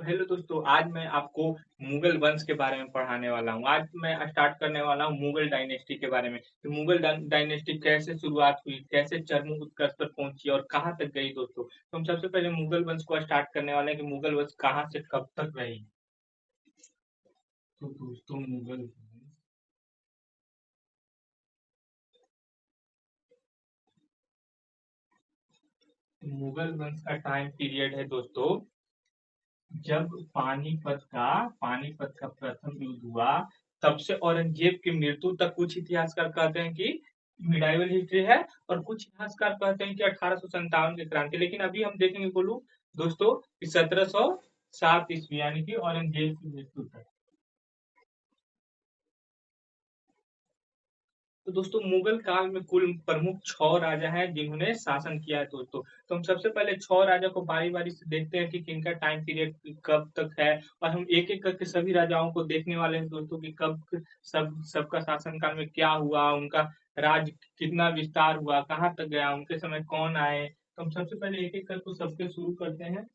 तो हेलो दोस्तों, आज मैं आपको मुगल वंश के बारे में पढ़ाने वाला हूँ। आज मैं स्टार्ट करने वाला हूँ मुगल डायनेस्टी के बारे में कि मुगल डायनेस्टी कैसे शुरुआत हुई, कैसे चरम उत्कर्ष पर पहुंची और कहाँ तक गई दोस्तों। तो हम सबसे पहले मुगल वंश को स्टार्ट करने वाले हैं कि मुगल वंश कहाँ से कब तक रही। तो दोस्तों मुगल वंश का टाइम पीरियड है दोस्तों, जब पानीपत का प्रथम युद्ध हुआ तब से औरंगजेब की मृत्यु तक। कुछ इतिहासकार कहते हैं कि मिडाइवल हिस्ट्री है और कुछ इतिहासकार कहते हैं कि 1857 की क्रांति। लेकिन अभी हम देखेंगे बोलू दोस्तों कि 1707 ईस्वी यानी कि औरंगजेब की मृत्यु तक। तो दोस्तों मुगल काल में कुल प्रमुख 6 राजा हैं जिन्होंने शासन किया है दोस्तों। तो हम सबसे पहले 6 राजा को बारी बारी से देखते हैं कि किनका टाइम पीरियड कब तक है, और हम एक एक करके सभी राजाओं को देखने वाले हैं दोस्तों कि कब सबका शासन काल में क्या हुआ, उनका राज कितना विस्तार हुआ, कहाँ तक गया, उनके समय कौन आए। तो हम सबसे पहले एक एक करके सबके शुरू करते हैं।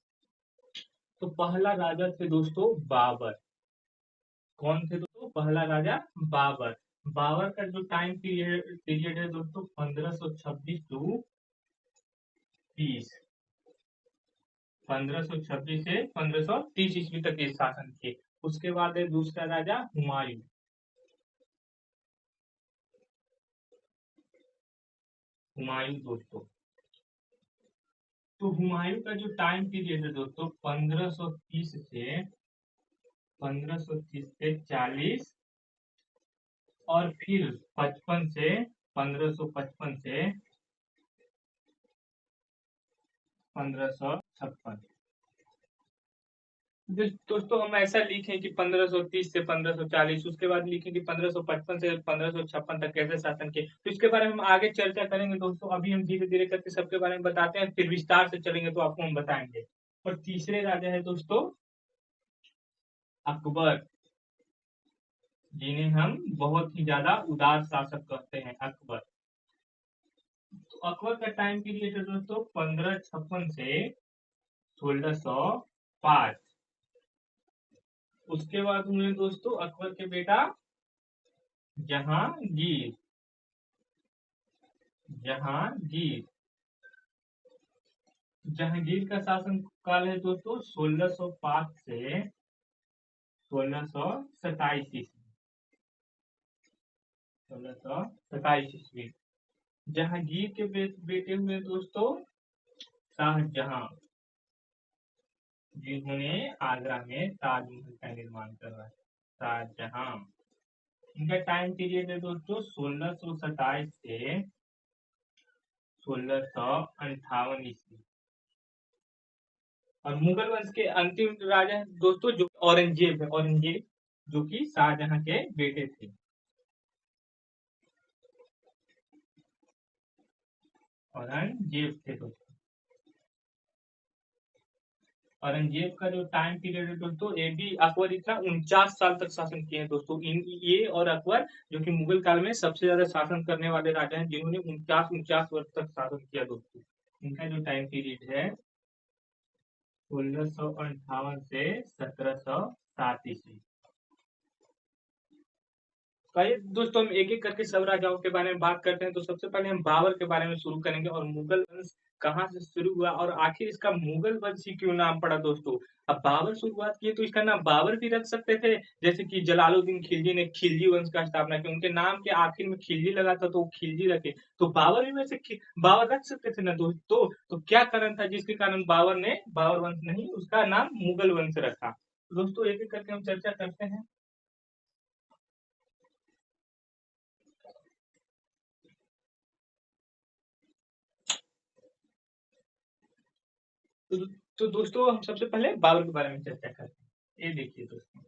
तो पहला राजा थे दोस्तों बाबर। कौन थे दोस्तों? पहला राजा बाबर। बाबर का जो टाइम पीरियड पीरियड है दोस्तों 1526 टू 30। 1526 से 1530 ईस्वी तक ये शासन किए। उसके बाद है दूसरा राजा हुमायूं। हुमायूं दोस्तों, तो हुमायूं का जो टाइम पीरियड है दोस्तों 1530 से 40, और फिर 1555 से 1556। दोस्तों हम ऐसा लिखें कि 1530 से 1540, उसके बाद लिखें कि 1555 से 1556 तक कैसे शासन किए। तो इसके बारे में हम आगे चर्चा करेंगे दोस्तों। अभी हम धीरे धीरे करके सबके बारे में बताते हैं, फिर विस्तार से चलेंगे तो आपको हम बताएंगे। और तीसरे राजा है दोस्तों अकबर, जिन्हें हम बहुत ही ज्यादा उदार शासक कहते हैं, अकबर। तो अकबर का टाइम पीरियड है दोस्तों 1556 से 1605। उसके बाद हुए दोस्तों अकबर के बेटा जहांगीर। जहांगीर जहांगीर का शासन काल है दोस्तों 1605 से 1627 ईस्वी। 1627 ईस्वी। जहांगीर के बेटे हुए दोस्तों शाहजहां, जिन्होंने आगरा में ताजमहल का निर्माण करवाया। शाहजहां, इनका टाइम पीरियड है दोस्तों 1627 से 1658 ईस्वी। और मुगल वंश के अंतिम राजा हैं दोस्तों जो औरंगजेब है। औरंगजेब जो कि शाहजहां के बेटे थे। औरंगजेब थे दोस्तों। औरंगजेब का जो टाइम पीरियड है दोस्तों, ये भी अकबर इतना 49 साल तक शासन किए हैं दोस्तों। इन ये और अकबर जो कि मुगल काल में सबसे ज्यादा शासन करने वाले राजा हैं, जिन्होंने 49 वर्ष तक शासन किया दोस्तों। इनका जो टाइम पीरियड है 1658 से 1707 ईस्वी। तो आइए दोस्तों हम एक एक करके सब राजाओं के बारे में बात करते हैं। तो सबसे पहले हम बाबर के बारे में शुरू करेंगे, और मुगल वंश कहाँ से शुरू हुआ और आखिर इसका मुगल वंश ही क्यों नाम पड़ा दोस्तों। अब बाबर शुरुआत किए तो इसका नाम बाबर भी रख सकते थे, जैसे कि जलालुद्दीन खिलजी ने खिलजी वंश का स्थापना किया, उनके नाम के आखिर में खिलजी लगा था तो वो खिलजी रखे। तो बाबर भी वैसे बाबर रख सकते थे ना दोस्तों। तो क्या कारण था जिसके कारण बाबर ने बाबर वंश नहीं उसका नाम मुगल वंश रखा। तो दोस्तों एक एक करके हम चर्चा करते हैं। तो, तो दोस्तों हम सबसे पहले बाबर के बारे में चर्चा करते हैं। ये देखिए दोस्तों,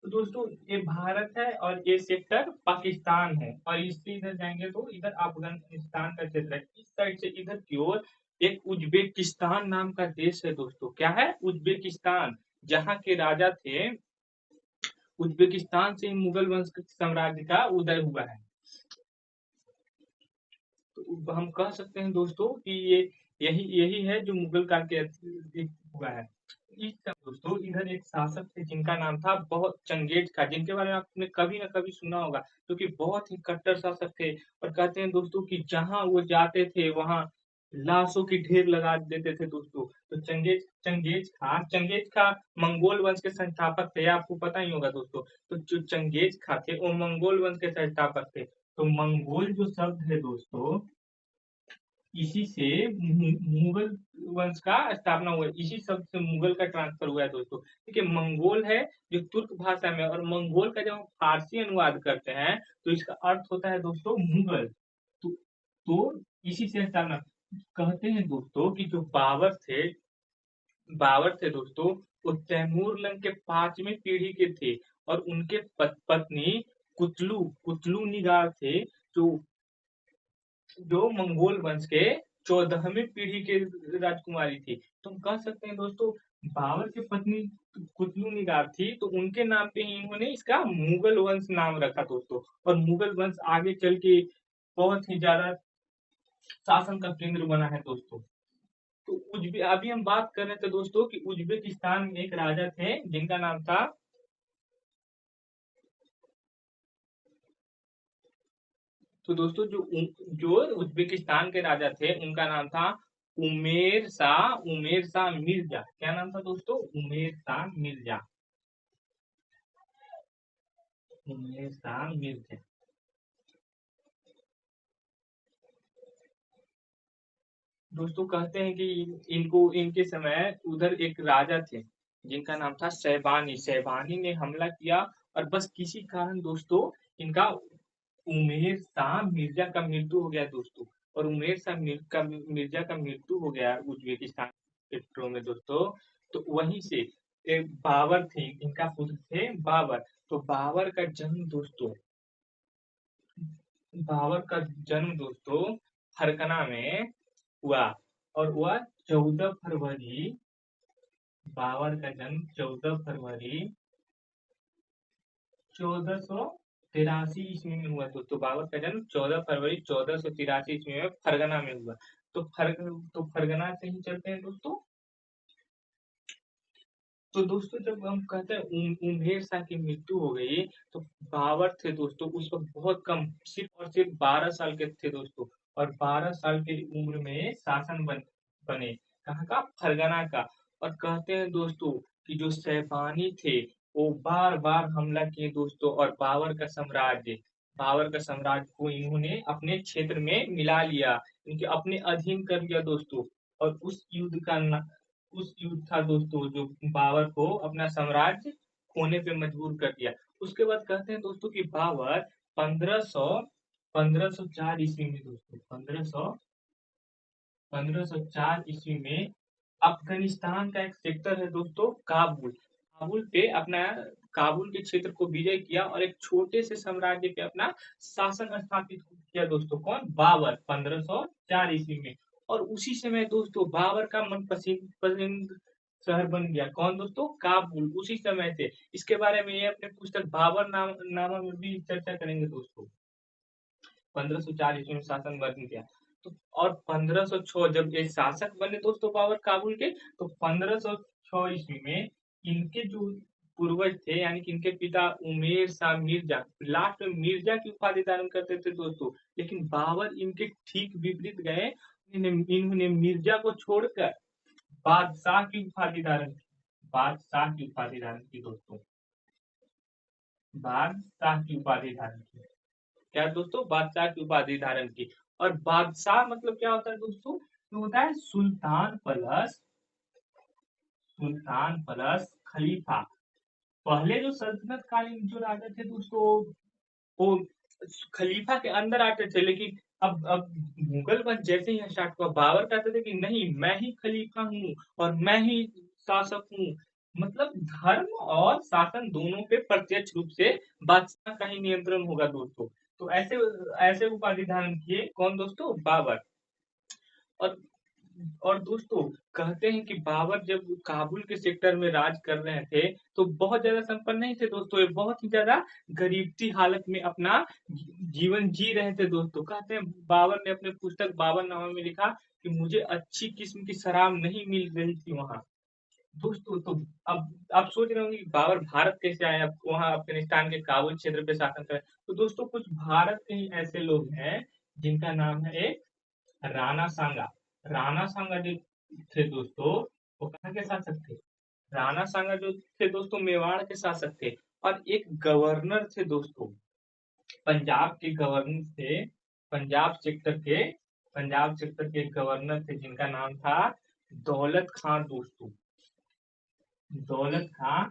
तो दोस्तों ये भारत है और ये सेक्टर पाकिस्तान है, और इससे इधर जाएंगे तो इधर अफगानिस्तान का क्षेत्र है। इस साइड से इधर की ओर एक उज्बेकिस्तान नाम का देश है दोस्तों। क्या है? उज्बेकिस्तान। जहाँ के राजा थे उज्बेकिस्तान से ही मुगल वंश साम्राज्य का उदय हुआ है। तो हम कह सकते हैं दोस्तों कि ये यही यही है जो मुगल काल के हुआ है। इस दोस्तों इधर एक शासक थे जिनका नाम था बहुत चंगेज खा, जिनके बारे में आपने कभी ना कभी सुना होगा, क्योंकि बहुत ही कट्टर शासक थे। और कहते हैं दोस्तों कि जहां वो जाते थे वहां लाशों की ढेर लगा देते थे दोस्तों। तो चंगेज खा मंगोल वंश के संस्थापक थे, आपको पता ही होगा दोस्तों। तो जो चंगेज खा थे वो मंगोल वंश के संस्थापक थे। तो मंगोल जो शब्द है दोस्तों, इसी से मुगल वंश का स्थापना हुआ है, इसी शब्द से मुगल का ट्रांसफर हुआ है दोस्तों। देखिए मंगोल है जो तुर्क भाषा में, और मंगोल का जब हम फारसी अनुवाद करते हैं तो इसका अर्थ होता है दोस्तों मुगल। तो इसी से स्थापना। कहते हैं दोस्तों कि जो बाबर थे दोस्तों, वो तैमूर लंग के 5वीं पीढ़ी के थे। और उनके पत्नी कुतलू निगार थे, जो जो मंगोल वंश के 14वीं पीढ़ी के राजकुमारी थी। तो हम कह सकते हैं दोस्तों बाबर की पत्नी कुतलू निगार थी, तो उनके नाम पे ही इन्होंने इसका मुगल वंश नाम रखा दोस्तों। और मुगल वंश आगे चल के बहुत ही ज्यादा शासन का केंद्र बना है दोस्तों। तो अभी हम बात कर रहे थे दोस्तों कि उज्बेकिस्तान में एक राजा थे जिनका नाम था, तो दोस्तों जो उज्बेकिस्तान के राजा थे उनका नाम था उमेर शाह मिर्जा। क्या नाम था दोस्तों? उमेर शाह मिर्जा। उमेर शाह मिर्जा। दोस्तों कहते हैं कि इनके समय उधर एक राजा थे जिनका नाम था शैबानी ने हमला किया। और बस किसी कारण दोस्तों इनका उमेर शाह मिर्जा का मृत्यु हो गया दोस्तों। और मिर्जा का मृत्यु हो गया उज्बेकिस्तान के क्षेत्रों में दोस्तों। तो वहीं से एक बाबर थे, इनका पुत्र थे बाबर। तो बाबर का जन्म दोस्तों फरगना में हुआ। और वह 14 फरवरी, बाबर का जन्म 14 फरवरी 1483 में हुआ दोस्तों। बाबर का जन्म 14 फरवरी 1483 में फरगना में हुआ। तो फरगना से ही चलते हैं दोस्तों। तो दोस्तों जब हम कहते हैं उमेर शाह की मृत्यु हो गई, तो बाबर थे दोस्तों उस वक्त बहुत कम, सिर्फ और सिर्फ 12 साल के थे दोस्तों। और 12 साल की उम्र में बने, कहाँ का? फरगना का। और कहते हैं दोस्तों कि जो सैबानी थे वो बार बार हमला किए दोस्तों, और बाबर का साम्राज्य को इन्होंने अपने क्षेत्र में मिला लिया, इनके अपने अधीन कर लिया दोस्तों। और उस युद्ध था दोस्तों जो बाबर को अपना साम्राज्य खोने पे मजबूर कर दिया। उसके बाद कहते हैं दोस्तों कि बाबर 1504 ईस्वी में दोस्तों 1504 ईस्वी में अफगानिस्तान का एक सेक्टर है दोस्तों काबुल के क्षेत्र को विजय किया, और एक छोटे से साम्राज्य पे अपना शासन स्थापित किया दोस्तों। कौन? बाबर 1504 ईस्वी में। और उसी समय दोस्तों बाबर का मन पसंद शहर बन गया। कौन दोस्तों? काबुल। उसी समय से इसके बारे में ये अपने पुस्तक बाबर नामा में भी चर्चा करेंगे दोस्तों। 1504 ईस्वी में शासन बन गया। तो और 1506 जब ये शासक बने दोस्तों बाबर काबुल के, तो 1506 ईस्वी में इनके जो पूर्वज थे, यानी कि इनके पिता उमेर शाह मिर्जा, लास्ट में मिर्जा की उपाधि धारण करते थे दोस्तों। लेकिन बाबर इनके ठीक विपरीत गए, इन्होंने मिर्जा को छोड़कर बादशाह की उपाधि धारण की। बादशाह की उपाधि धारण की दोस्तों। बादशाह की उपाधि धारण की। क्या दोस्तों? बादशाह की उपाधि धारण की। और बादशाह मतलब क्या होता है दोस्तों? तो होता है सुल्तान प्लस खलीफा। पहले जो सल्तनत कालीन जो राजा थे दोस्तों वो खलीफा के अंदर आते थे, लेकिन अब मुगल वंश जैसे ही स्टार्ट हुआ, बाबर कहते थे कि नहीं, मैं ही खलीफा हूँ और मैं ही शासक हूँ। मतलब धर्म और शासन दोनों पे प्रत्यक्ष रूप से बादशाह का ही नियंत्रण होगा दोस्तों। तो ऐसे ऐसे उपाधि धारण किए कौन दोस्तों? बाबर। और और दोस्तों कहते हैं कि बाबर जब काबुल के सेक्टर में राज कर रहे थे तो बहुत ज्यादा संपन्न नहीं थे दोस्तों, ये बहुत ही ज्यादा गरीबती हालत में अपना जीवन जी रहे थे दोस्तों। कहते हैं बाबर ने अपने पुस्तक बाबरनामा में लिखा कि मुझे अच्छी किस्म की शराब नहीं मिल रही थी वहां। दोस्तों तो अब आप सोच रहे होंगे कि बाबर भारत कैसे आए, अब वहां अफगानिस्तान के काबुल क्षेत्र पे शासन करे। तो दोस्तों कुछ भारत के ही ऐसे लोग हैं जिनका नाम है एक राणा सांगा। राणा सांगा जो थे दोस्तों, वो कहाँ के शासक थे? राणा सांगा जो थे दोस्तों मेवाड़ के शासक थे। और एक गवर्नर थे दोस्तों, पंजाब के गवर्नर थे, पंजाब सेक्टर के पंजाब सेक्टर के गवर्नर थे जिनका नाम था दौलत खान दोस्तों। दौलत खां,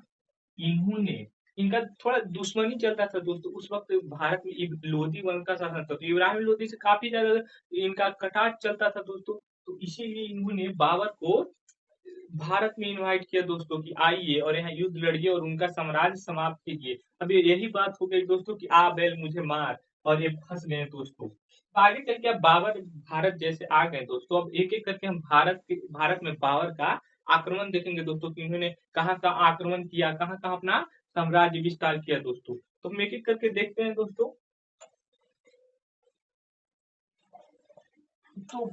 इन्होंने इनका थोड़ा दुश्मनी चलता था दोस्तों उस वक्त भारत में। एक लोधी वंश का शासन था, तो इब्राहिम लोधी से काफी ज्यादा इनका कटाक्ष चलता था दोस्तों। तो इसीलिए इन्होंने बाबर को भारत में इनवाइट किया दोस्तों कि आइए और यहाँ युद्ध लड़िए और उनका साम्राज्य समाप्त कीजिए। अब यही बात हो गई दोस्तों कि आ बैल मुझे मार, और ये फंस गए दोस्तों। तो आगे चल के अब बाबर भारत जैसे आ गए दोस्तों, अब एक एक करके हम भारत में बाबर का आक्रमण देखेंगे दोस्तों कि उन्होंने कहाँ कहाँ आक्रमण किया, कहाँ कहाँ अपना साम्राज्य विस्तार किया दोस्तों। तो हम एक एक करके देखते हैं दोस्तों। तो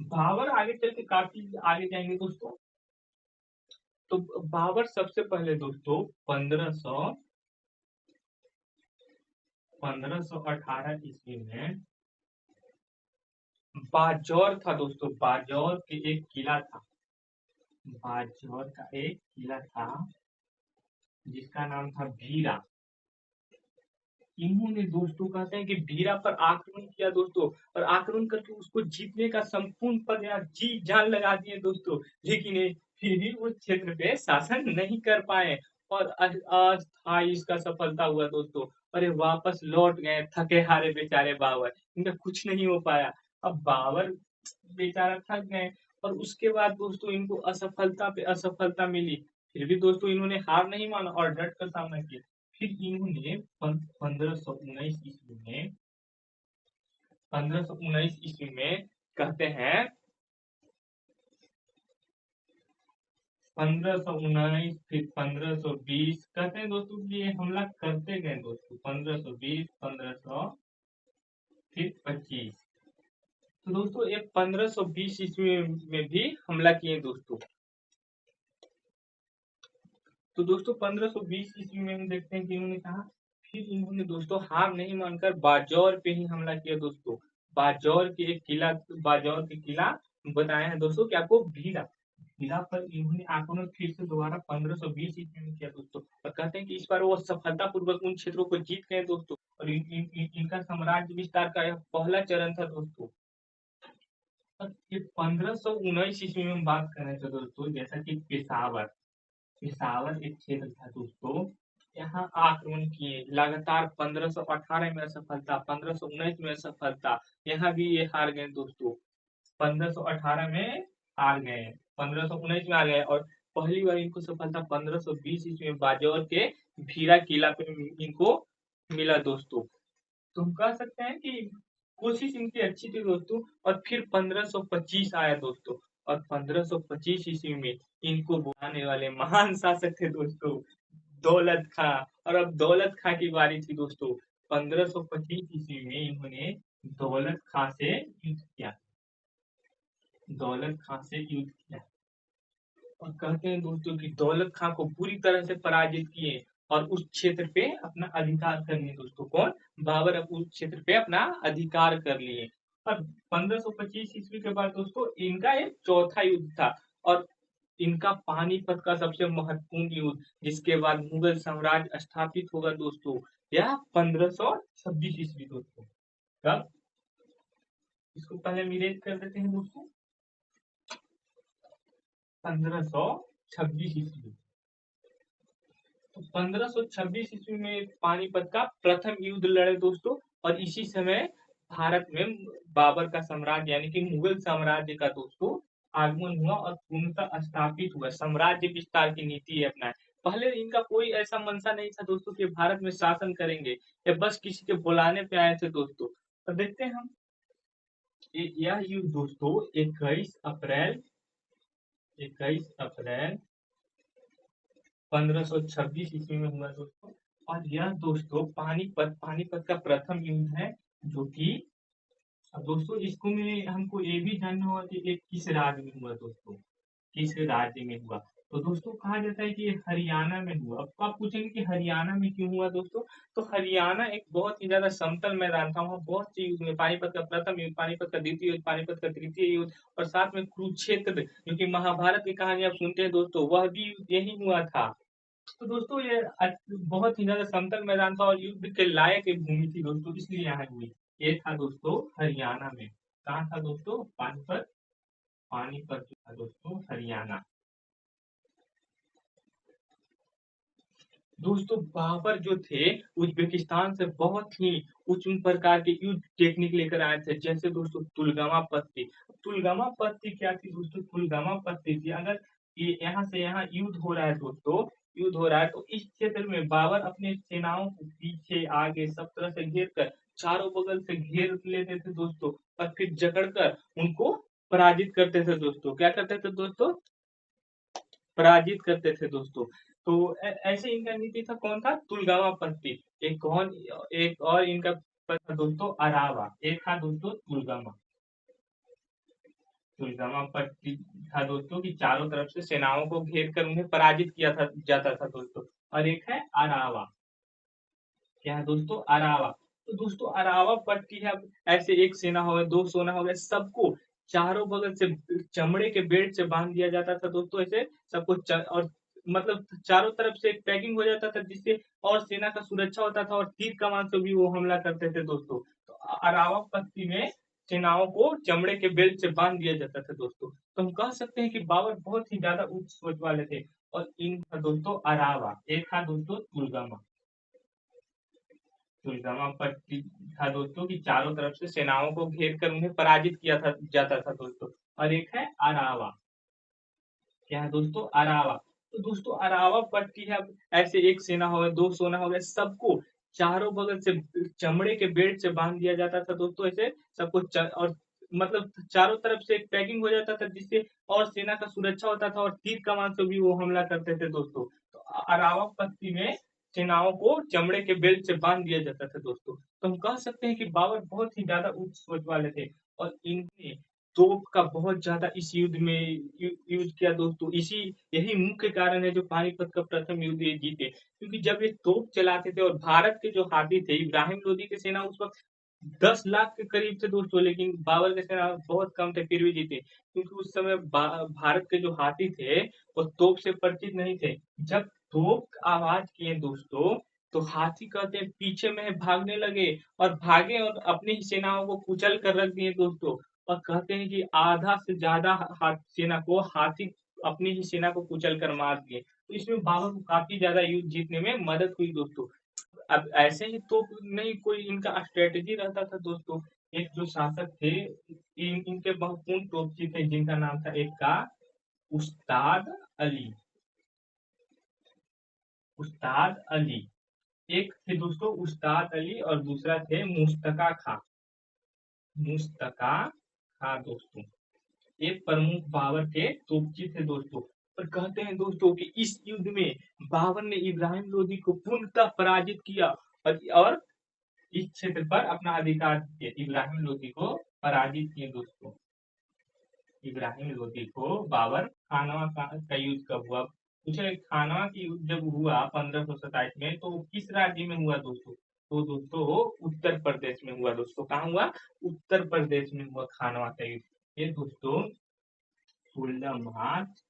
बाबर आगे चल के काफी आगे जाएंगे दोस्तों। तो बाबर सबसे पहले दोस्तों 1518 ईस्वी में बाजौर था दोस्तों, बाजौर के एक किला था, बाजौर का एक किला था जिसका नाम था भीरा। इन्होंने दोस्तों कहते हैं कि भीरा पर आक्रमण किया दोस्तों, और आक्रमण करके उसको जीतने का संपूर्ण प्रयास जी जान लगा दिए दोस्तों। लेकिन ये फिर भी उस क्षेत्र पे शासन नहीं कर पाए, और अस्थायी इसका सफलता हुआ दोस्तों। अरे वापस लौट गए थके हारे बेचारे बाबर, इनका कुछ नहीं हो पाया। अब बाबर बेचारा थक गए, और उसके बाद दोस्तों इनको असफलता पे असफलता मिली। फिर भी दोस्तों इन्होंने हार नहीं माना और डट कर सामना किया। फिर इन्होंने 1519 ईस्वी में कहते हैं 1519 फिर 1520 कहते हैं दोस्तों कि ये हमला करते गए दोस्तों। 1520, 1500 फिर 25। तो दोस्तों ये 1520 ईस्वी में भी हमला किए दोस्तों। तो दोस्तों 1520 ईस्वी में हम देखते हैं कि इन्होंने कहा, फिर इन्होंने दोस्तों हार नहीं मानकर बाजौर पे ही हमला किया दोस्तों। बाजौर के एक किला, बाजौर के किला बताया है दोस्तों कि आपको भीरा, भीरा पर इन्होंने आक्रमण फिर से दोबारा 1520 ईस्वी में किया दोस्तों। और कहते हैं कि इस बार वो सफलता पूर्वक उन क्षेत्रों को जीत गए दोस्तों, और इनका साम्राज्य विस्तार का यह पहला चरण था दोस्तों। ये 1519 ईस्वी में हम बात कर रहे थे दोस्तों, जैसा कि पेशावर, पेशावर एक क्षेत्र था दोस्तों। यहाँ आक्रमण किए लगातार, 1518 में असफलता, 1519 में असफलता, यहाँ भी ये हार गए दोस्तों। 1518 में हार गए, 1519 में आ गए, और पहली बार इनको सफलता 1520 ईस्वी में बाजौर के भीरा किला पे इनको मिला दोस्तों। तो हम कह सकते हैं कि कोशिश इनकी अच्छी थी दोस्तों। और फिर 1525 आया दोस्तों, और 1525 ईस्वी में इनको बुलाने वाले महान शासक थे दोस्तों दौलत खां। और अब दौलत खां की बारी थी दोस्तों। 1525 ईस्वी में इन्होंने दौलत खां से युद्ध किया, दौलत खां से युद्ध किया। और कहते हैं दोस्तों कि दौलत खां को पूरी तरह से पराजित किए, और उस क्षेत्र पे अपना अधिकार कर लिए दोस्तों। कौन? बाबर अब उस क्षेत्र पे अपना अधिकार कर लिए। और 1525 ईस्वी के बाद दोस्तों इनका एक चौथा युद्ध था, और इनका पानीपत का सबसे महत्वपूर्ण युद्ध, जिसके बाद मुगल साम्राज्य स्थापित होगा दोस्तों। यह 1526 ईस्वी दोस्तों। कब? इसको पहले हम इरेज कर देते हैं दोस्तों। 1526 ईस्वी। तो 1526 ईस्वी में पानीपत का प्रथम युद्ध लड़े दोस्तों, और इसी समय भारत में बाबर का साम्राज्य यानी कि मुगल साम्राज्य का दोस्तों आगमन हुआ, और पूर्णतः स्थापित हुआ, साम्राज्य विस्तार की नीति अपनाए। पहले इनका कोई ऐसा मंशा नहीं था दोस्तों कि भारत में शासन करेंगे, या बस किसी के बुलाने पे आए थे दोस्तों। तो देखते हैं हम यह युद्ध दोस्तों 21 अप्रैल 1526 ईस्वी में हुआ दोस्तों। और यह दोस्तों पानीपत पानीपत का प्रथम युद्ध है, जो कि अब दोस्तों इसको में हमको ये भी जानना होगा कि ये किस राज्य में हुआ दोस्तों, किस राज्य में हुआ। तो दोस्तों कहा जाता है कि ये हरियाणा में हुआ। अब आप पूछेंगे कि हरियाणा में क्यों हुआ दोस्तों, तो हरियाणा एक बहुत ही ज्यादा समतल मैदान था, वहाँ बहुत सी युद्ध हुए, पानीपत का प्रथम युद्ध, पानीपत का द्वितीय युद्ध, पानीपत का तृतीय युद्ध, और साथ में कुरुक्षेत्र, जो कि महाभारत की कहानी आप सुनते हैं दोस्तों, वह भी युद्ध यही हुआ था। तो दोस्तों ये बहुत ही ज्यादा समतल मैदान था और युद्ध के लायक एक भूमि थी दोस्तों, इसलिए यहाँ हुई। ये था दोस्तों हरियाणा में। कहाँ था दोस्तों? पानीपत। पानीपत जो था दोस्तों हरियाणा। दोस्तों बाबर जो थे उज्बेकिस्तान से बहुत ही उच्च प्रकार के युद्ध टेक्निक लेकर आए थे, जैसे दोस्तों तुलगामा पत्ती। तुलगामा पत्ती क्या थी दोस्तों? तुलगामा पत्ती थी, अगर ये यहाँ से यहाँ युद्ध हो रहा है दोस्तों, युद्ध हो रहा है तो इस क्षेत्र में बाबर अपने सेनाओं को पीछे आगे सब तरह से घेर कर, चारों बगल से घेर लेते थे दोस्तों, और फिर जकड़ कर उनको पराजित करते थे दोस्तों। क्या करते थे दोस्तों? पराजित करते थे दोस्तों। तो ऐसे इनका नीति था, कौन था? तुलगामा पत्ती। एक और इनका था दोस्तों अरावा। एक था दोस्तों तुलगामा। तुलगामा पट्टी था दोस्तों कि चारों तरफ से सेनाओं को घेर कर उन्हें पराजित किया था जाता था दोस्तों। और एक है अरावा। क्या है दोस्तों? अरावा। तो दोस्तों अरावा पट्टी है, अब ऐसे एक सेना हो गया, दो सेना हो गया, सबको चारों बगल से चमड़े के बेल्ट से बांध दिया जाता था दोस्तों, ऐसे सबको और मतलब चारों तरफ से एक पैकिंग हो जाता था, जिससे और सेना का सुरक्षा होता था, और तीर कमान से भी वो हमला करते थे दोस्तों। तो अरावा पट्टी में सेनाओं को चमड़े के बेल्ट से बांध दिया जाता था दोस्तों। तो हम कह सकते हैं कि बाबर बहुत ही ज्यादा उच्च सोच वाले थे। और इन था दोस्तों अरावा, एक था दोस्तों तुलगामा। तुलगामा पट्टी था दोस्तों कि चारों तरफ से सेनाओं को घेर कर उन्हें पराजित किया था जाता था दोस्तों। और एक है अरावा। क्या है दोस्तों? अरावा। तो दोस्तों अरावा पट्टी है, अब ऐसे एक सेना हो गया, दो सेना हो गया, सबको चारों बगल से चमड़े के बेल्ट से बांध दिया जाता था दोस्तों, ऐसे सबको और मतलब चारों तरफ से एक पैकिंग हो जाता था, जिससे और सेना का सुरक्षा होता था, और तीर कमान से भी वो हमला करते थे दोस्तों। तो अरावा पट्टी में सेनाओं को चमड़े के बेल्ट से बांध दिया जाता था दोस्तों। तो हम कह सकते हैं कि बाबर बहुत ही ज्यादा उच्च सोच वाले थे। और इनने तोप का बहुत ज्यादा इस युद्ध में यूज किया दोस्तों। इसी यही मुख्य कारण है जो पानीपत का प्रथम युद्ध ये जीते, क्योंकि जब ये तोप चलाते थे, और भारत के जो हाथी थे, इब्राहिम लोदी की सेना उस वक्त 10 लाख के करीब थे दोस्तों, लेकिन बाबर के सेना बहुत कम थे, फिर भी जीते, क्योंकि उस समय भारत के जो हाथी थे वो तोप से परिचित नहीं थे। जब तोप आवाज किए दोस्तों, तो हाथी कहते हैं पीछे में भागने लगे, और भागे और अपनी ही सेनाओं को कुचल कर रख दिए दोस्तों। और कहते हैं कि आधा से ज्यादा सेना को हाथी अपनी ही सेना को कुचल कर मार दिए। तो इसमें बाबर को काफी ज्यादा युद्ध जीतने में मदद हुई दोस्तों। अब ऐसे ही तो नहीं, कोई इनका स्ट्रेटेजी रहता था दोस्तों। एक जो शासक थे, इनके महत्वपूर्ण टोपची थे, जिनका नाम था, एक का उस्ताद अली। उस्ताद अली। एक थे दोस्तों उस्ताद अली, और दूसरा थे मुस्तका खां। मुस्तका खां दोस्तों, ये प्रमुख बाबर के तोपची थे दोस्तों। और कहते हैं दोस्तों कि इस युद्ध में बाबर ने इब्राहिम लोदी को पूर्णतः पराजित किया, और इस क्षेत्र पर अपना अधिकार किए। इब्राहिम लोदी को पराजित किए दोस्तों। इब्राहिम लोदी को बाबर। खानवा का युद्ध कब हुआ? पूछे, खानवा की युद्ध जब हुआ 1527 में, तो किस राज्य में हुआ दोस्तों? तो दोस्तों उत्तर प्रदेश में हुआ दोस्तों। कहाँ हुआ? उत्तर प्रदेश में हुआ खानवा का युद्ध। ये दोस्तों 16 मार्च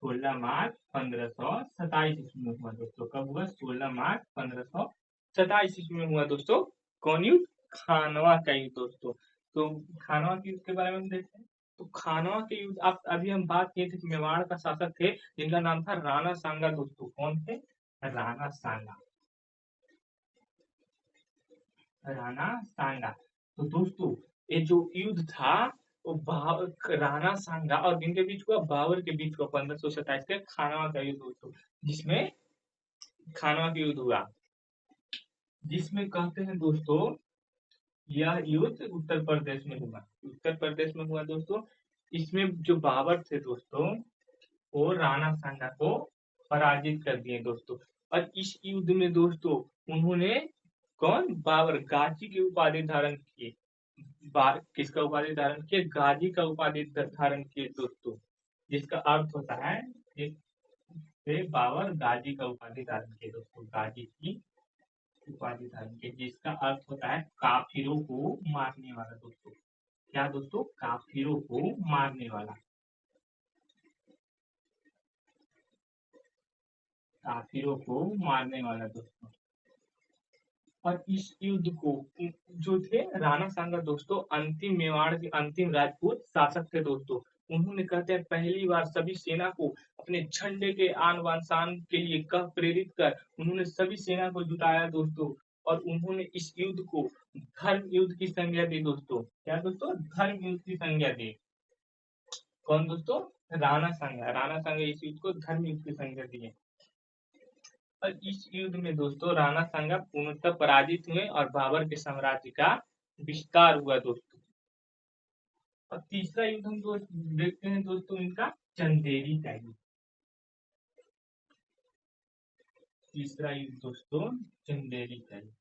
1527 ईस्वी में हुआ दोस्तों। कब हुआ? 16 मार्च 1527 ईस्वी में हुआ दोस्तों। कौन युद्ध? खानवा का युद्ध दोस्तों। तो खानवा के युद्ध के बारे में हम देखते हैं। तो खानवा के युद्ध, आप अभी हम बात किए थे कि मेवाड़ का शासक थे, जिनका नाम था राणा सांगा दोस्तों। कौन थे? राणा सांगा। राणा सांगा। तो दोस्तों ये जो युद्ध था, वो राणा सांगा और जिनके बीच हुआ, बाबर के बीच हुआ, 1527 के खानवा का युद्ध दोस्तों। जिसमें खानवा का युद्ध हुआ, जिसमें कहते हैं दोस्तों यह युद्ध उत्तर प्रदेश में हुआ। उत्तर प्रदेश में हुआ दोस्तों। इसमें जो बाबर थे दोस्तों, वो राणा सांगा को पराजित कर दिए दोस्तों। और इस युद्ध में दोस्तों उन्होंने, कौन, बाबर गाजी की उपाधि धारण किए। किसका उपाधि धारण किए? गाजी का उपाधि धारण किए दोस्तों। जिसका अर्थ होता है से बाबर गाजी का उपाधि धारण किए दोस्तों। गाजी की उपाधि धारण किए, जिसका अर्थ होता है काफिरों को मारने वाला दोस्तों। क्या दोस्तों? काफिरों को मारने वाला। काफिरों को मारने वाला दोस्तों। और इस युद्ध को जो थे राणा सांगा दोस्तों, अंतिम मेवाड़ के अंतिम राजपूत शासक थे दोस्तों। उन्होंने, कहते हैं, पहली बार सभी सेना को अपने झंडे के आन बान शान के लिए कह प्रेरित कर उन्होंने सभी सेना को जुटाया दोस्तों। और उन्होंने इस युद्ध को धर्म युद्ध की संज्ञा दी दोस्तों। क्या दोस्तों? धर्म युद्ध की संज्ञा दी। कौन दोस्तों? राणा सांगा। राणा सांगा इस युद्ध को धर्म युद्ध की संज्ञा दी। और इस युद्ध में दोस्तों राणा सांगा पूर्णतः पराजित हुए और बाबर के साम्राज्य का विस्तार हुआ दोस्तों। और तीसरा युद्ध हम देखते हैं दोस्तों, इनका चंदेरी का युद्ध। तीसरा युद्ध दोस्तों चंदेरी का युद्ध।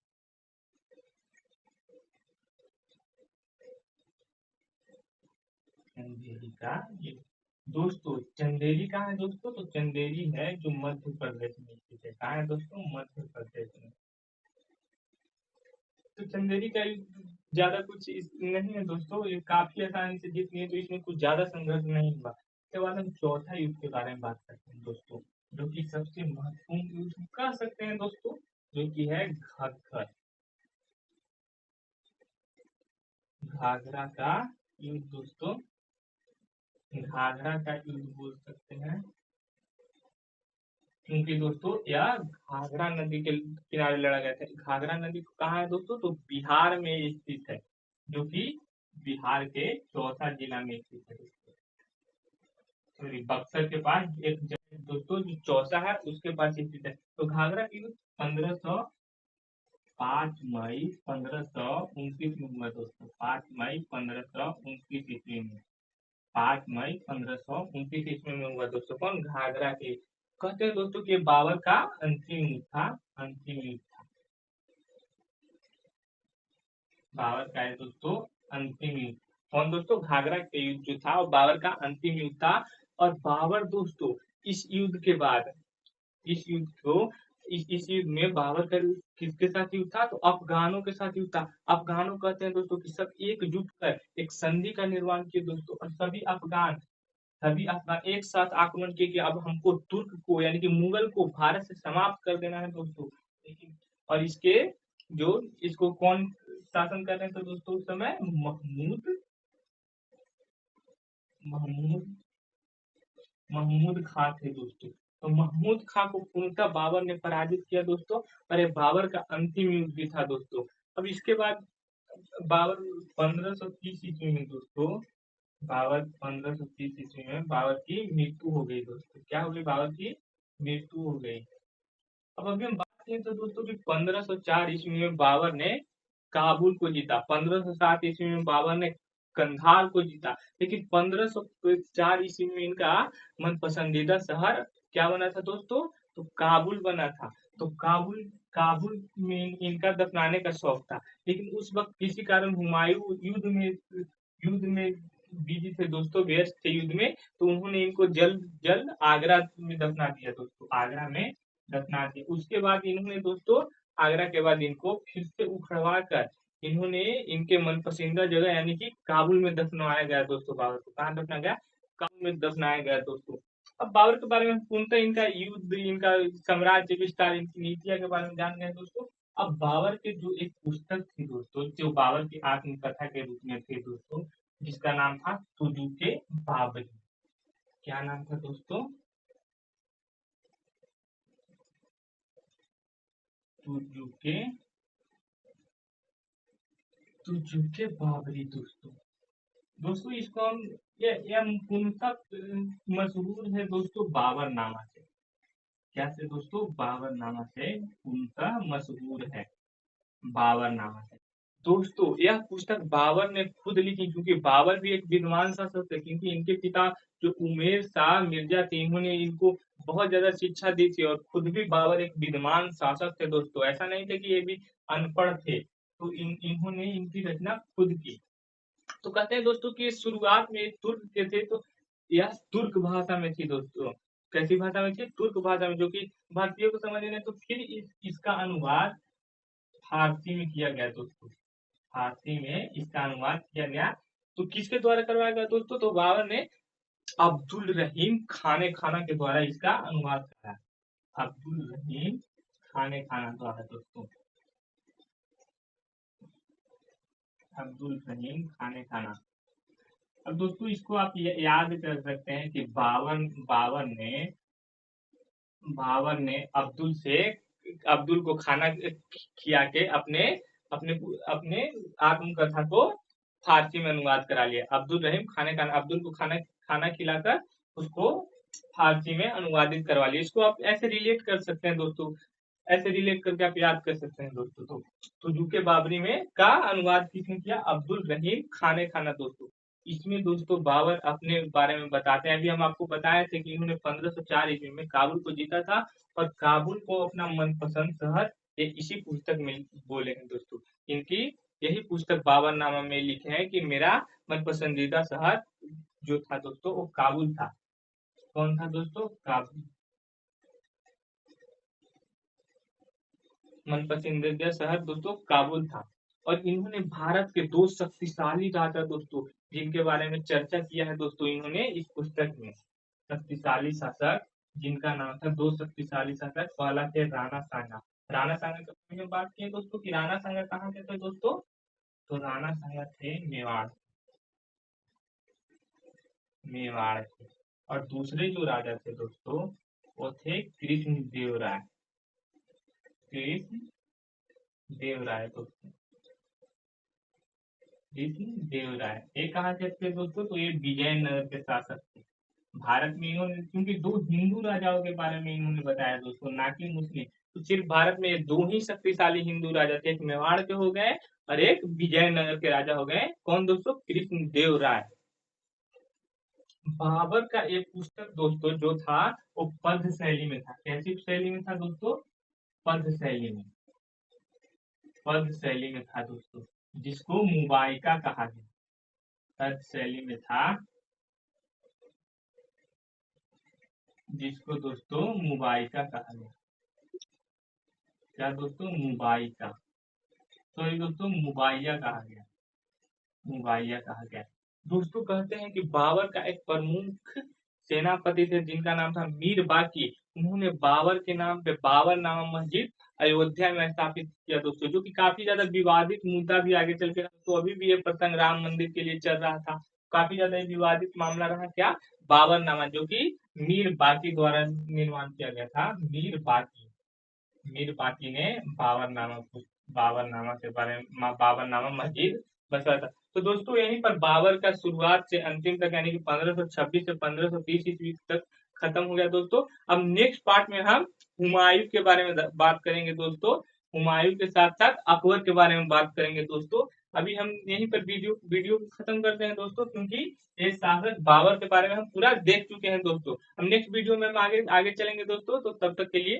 चंदेरी का युद्ध दोस्तों। चंदेरी कहाँ है दोस्तों? तो चंदेरी है जो मध्य प्रदेश में स्थित है। कहाँ है दोस्तों? मध्य प्रदेश में। तो चंदेरी का युद्ध ज्यादा कुछ नहीं है दोस्तों, ये काफी आसानी से जीत गए, तो इसमें कुछ ज्यादा संघर्ष नहीं हुआ। इसके बाद हम चौथा युद्ध के बारे में बात करते हैं दोस्तों, जो कि सबसे महत्वपूर्ण युद्ध कह सकते हैं दोस्तों, जो कि है घग्गर। घाघरा का युद्ध दोस्तों। घाघरा का युद्ध बोल सकते हैं, क्योंकि दोस्तों यह घाघरा नदी के किनारे लड़ा गया था। घाघरा नदी कहाँ है दोस्तों? तो बिहार में स्थित है, जो कि बिहार के चौसा जिला में स्थित है दोस्तों। सॉरी, बक्सर के पास एक जगह दोस्तों जो चौसा है उसके पास स्थित है। तो घाघरा की 5 मई 1529 में हुआ दोस्तों। 5 मई 1529 ईस्वी में। 5 मई 1529 ईस्वी में हुआ दोस्तों। कौन? घाघरा के। कहते हैं दोस्तों कि बाबर का अंतिम युद्ध था। अंतिम युद्ध था बाबर का है दोस्तों अंतिम युद्ध। कौन दोस्तों? घाघरा के युद्ध जो था वो बाबर का अंतिम युद्ध था। और बाबर दोस्तों इस युद्ध के बाद, इस युद्ध को इस युद्ध में बाबर का किसके साथ युद्ध था? तो अफगानों के साथ युद्ध था। अफगानों कहते हैं दोस्तों कि सब एकजुट कर एक संधि का निर्माण किए दोस्तों। और सभी अफगान एक साथ आक्रमण किए कि अब हमको तुर्क को, यानी कि मुगल को भारत से समाप्त कर देना है दोस्तों। लेकिन और इसके जो इसको कौन शासन कर रहे थे दोस्तों उस समय? महमूद महमूद महमूद खां थे दोस्तों। तो महमूद खां को पूर्णतः बाबर ने पराजित किया दोस्तों। और ये बाबर का अंतिम युद्ध भी था दोस्तों। अब इसके बाद बाबर 1530 ईस्वी में दोस्तों, बाबर 1530 ईस्वी में बाबर की मृत्यु हो गई दोस्तों। क्या हो गई? बाबर की मृत्यु हो गई। अब अभी हम बात करें तो दोस्तों कि 1504 ईस्वी में बाबर ने काबुल को जीता। 1507 ईस्वी में बाबर ने कंधार को जीता। लेकिन 1504 ईस्वी में इनका मन पसंदीदा शहर क्या बना था दोस्तों? तो काबुल बना था। तो काबुल काबुल में इनका दफनाने का शौक था। लेकिन उस वक्त किसी कारण हुमायूं युद्ध में बिजी थे दोस्तों, व्यस्त थे युद्ध में। तो उन्होंने इनको जल्द जल्द आगरा में दफना दिया दोस्तों। आगरा में दफना दिया। उसके बाद इन्होंने दोस्तों, आगरा के बाद इनको फिर से उखड़वा कर इन्होंने इनके मनपसंदीदा जगह यानी कि काबुल में दफनाया गया दोस्तों। बाबर को कहाँ दफनाया गया? काबुल में दफनाया गया दोस्तों। अब बाबर के बारे में पूर्णतः इनका युद्ध, इनका साम्राज्य विस्तार, इनकी नीतियां के बारे में जान गए दोस्तों। अब बाबर के जो एक पुस्तक थी दोस्तों, जो बाबर की आत्मकथा के रूप में थी दोस्तों, जिसका नाम था तुजुके बाबरी। क्या नाम था दोस्तों? तुजुके तुजुके बाबरी दोस्तों। दोस्तों इसको हम, ये पूर्णतः मशहूर है दोस्तों बाबर नामा से। क्या से दोस्तों? बाबर नामा से पूर्णतः मशहूर है। बाबर नामा से। दोस्तों यह पुस्तक बाबर ने खुद लिखी, क्योंकि बाबर भी एक विद्वान शासक थे, क्योंकि इनके पिता जो उमेर शाह मिर्जा थे, इन्होंने इनको बहुत ज्यादा शिक्षा दी थी, और खुद भी बाबर एक विद्वान शासक थे दोस्तों। ऐसा नहीं था कि ये भी अनपढ़ थे, तो इन्होंने इनकी रचना खुद की। तो कहते हैं दोस्तों कि शुरुआत में तुर्क के थे, तो यह तुर्क भाषा में थी दोस्तों। कैसी भाषा में थी? तुर्क भाषा में, जो कि भारतीयों को समझ नहीं, तो फिर इसका अनुवाद फारसी में किया गया दोस्तों। फारसी में इसका अनुवाद किया गया। तो किसके द्वारा करवाया गया दोस्तों? तो बाबर ने अब्दुल रहीम खाने खाना के द्वारा इसका अनुवाद करा। अब्दुल रहीम खाने खाना द्वारा दोस्तों। अब्दुल रहीम खाने खाना। अब दोस्तों इसको आप याद कर सकते हैं कि बाबर ने अब्दुल को खाना खिया के अपने अपने अपने आत्मकथा को फारसी में अनुवाद करा लिया। अब्दुल रहीम खाने खाना, अब्दुल को खाना खाना खिलाकर उसको फारसी में अनुवादित करवा लिया। इसको आप ऐसे रिलेट कर सकते हैं दोस्तों, ऐसे रिलेट करके आप याद कर सकते हैं दोस्तों। तो जुके बाबरी में का अनुवाद किसने किया? अब्दुल रहीम खाने खाना दोस्तों। इसमें दोस्तों बाबर अपने बारे में बताते हैं। अभी हम आपको बताए थे कि इन्होंने 1504 ईस्वी में काबुल को जीता था, और काबुल को अपना मनपसंद शहर ये इसी पुस्तक में बोले हैं दोस्तों। इनकी यही पुस्तक बाबरनामा में लिखे हैं कि मेरा मन पसंदीदा शहर जो था दोस्तों वो काबुल था। कौन था दोस्तों? काबुल। मन पसंदीदा शहर दोस्तों काबुल था। और इन्होंने भारत के दो शक्तिशाली राजा दोस्तों, जिनके बारे में चर्चा किया है दोस्तों इन्होंने इस पुस्तक में। शक्तिशाली शासक जिनका नाम था, दो शक्तिशाली शासक, पहला थे राणा सांगा। राणा सांगा के बारे में बात की दोस्तों कि राणा सांगा कहाँ के थे दोस्तों? तो राणा सांगा थे मेवाड़, मेवाड़ के। और दूसरे जो राजा थे दोस्तों वो थे कृष्ण देव राय। कृष्ण देव राय दोस्तों, कृष्ण देव राय। ये कहाँ से थे दोस्तों? तो ये विजयनगर के शासक थे। भारत में इन्होंने, क्योंकि दो हिंदू राजाओं के बारे में इन्होंने बताया दोस्तों, ना कि मुस्लिम। तो सिर्फ भारत में ये दो ही शक्तिशाली हिंदू राजा थे, एक मेवाड़ के हो गए और एक विजयनगर के राजा हो गए। कौन दोस्तों? कृष्ण देव राय। बाबर का एक पुस्तक दोस्तों जो था वो पद्य शैली में था। कैसी शैली में था दोस्तों? पद्य शैली में, पद्य शैली में था दोस्तों, जिसको मुबाइका कहा गया। पद्य शैली में था, जिसको दोस्तों मुबाइका कहा गया। क्या दोस्तों? मुबाइका। सॉरी दोस्तों, मुबाइया कहा गया। मुबाइया कहा गया। दोस्तों कहते हैं कि बाबर का एक प्रमुख सेनापति थे जिनका नाम था मीर बाकी। उन्होंने बाबर के नाम पे बाबर नामा मस्जिद अयोध्या में स्थापित किया दोस्तों, जो कि काफी ज्यादा विवादित मुद्दा भी आगे चल के, तो अभी भी ये प्रसंग राम मंदिर के लिए चल रहा था। काफी ज्यादा विवादित मामला रहा। क्या? बाबर नामा, जो कि मीर बाकी द्वारा निर्माण किया गया था। मीर बाकी ने बाबरनामा के बारे में, बाबरनामा मस्जिद बसवाया था। तो दोस्तों यहीं पर बाबर का शुरुआत से अंतिम तक, यानी कि 1526 से 1530 ईस्वी तक खत्म हो गया दोस्तों। अब नेक्स्ट पार्ट में हम हुमायूं के बारे में बात करेंगे दोस्तों। हुमायूं के साथ साथ अकबर के बारे में बात करेंगे दोस्तों। अभी हम यहीं पर वीडियो वीडियो खत्म करते हैं दोस्तों, क्योंकि ये शासक बाबर के बारे में हम पूरा देख चुके हैं दोस्तों। हम नेक्स्ट वीडियो में हम आगे आगे चलेंगे दोस्तों। तो तब तक के लिए